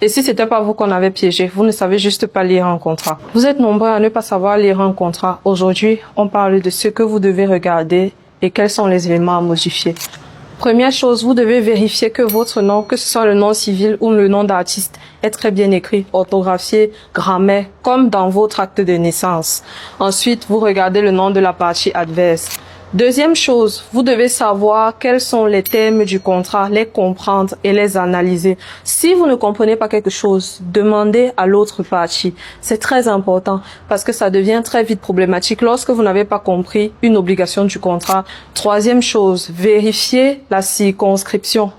Et si c'était pas vous qu'on avait piégé, vous ne savez juste pas lire un contrat. Vous êtes nombreux à ne pas savoir lire un contrat. Aujourd'hui, on parle de ce que vous devez regarder et quels sont les éléments à modifier. Première chose, vous devez vérifier que votre nom, que ce soit le nom civil ou le nom d'artiste, est très bien écrit, orthographié, grammaire, comme dans votre acte de naissance. Ensuite, vous regardez le nom de la partie adverse. Deuxième chose, vous devez savoir quels sont les thèmes du contrat, les comprendre et les analyser. Si vous ne comprenez pas quelque chose, demandez à l'autre partie. C'est très important parce que ça devient très vite problématique lorsque vous n'avez pas compris une obligation du contrat. Troisième chose, vérifiez la circonscription.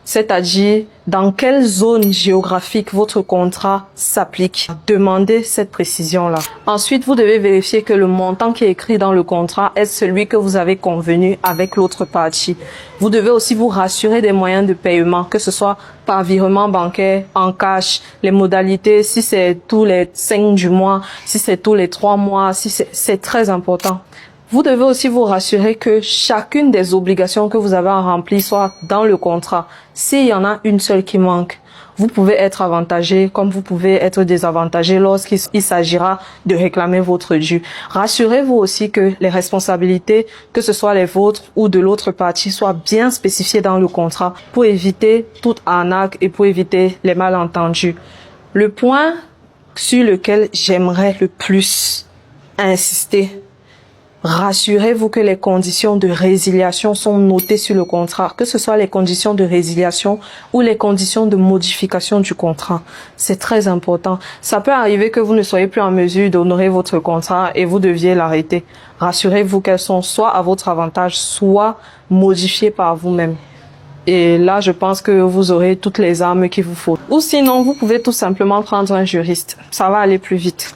C'est-à-dire dans quelle zone géographique votre contrat s'applique. Demandez cette précision-là. Ensuite, vous devez vérifier que le montant qui est écrit dans le contrat est celui que vous avez convenu avec l'autre partie. Vous devez aussi vous rassurer des moyens de paiement, que ce soit par virement bancaire, en cash, les modalités, si c'est tous les 5 du mois, si c'est tous les 3 mois, si c'est très important. Vous devez aussi vous rassurer que chacune des obligations que vous avez à remplir soit dans le contrat. S'il y en a une seule qui manque, vous pouvez être avantagé comme vous pouvez être désavantagé lorsqu'il s'agira de réclamer votre dû. Rassurez-vous aussi que les responsabilités, que ce soit les vôtres ou de l'autre partie, soient bien spécifiées dans le contrat pour éviter toute arnaque et pour éviter les malentendus. Le point sur lequel j'aimerais le plus insister, rassurez-vous que les conditions de résiliation sont notées sur le contrat, que ce soit les conditions de résiliation ou les conditions de modification du contrat. C'est très important. Ça peut arriver que vous ne soyez plus en mesure d'honorer votre contrat et vous deviez l'arrêter. Rassurez-vous qu'elles sont soit à votre avantage, soit modifiées par vous-même. Et là, je pense que vous aurez toutes les armes qu'il vous faut. Ou sinon, vous pouvez tout simplement prendre un juriste. Ça va aller plus vite.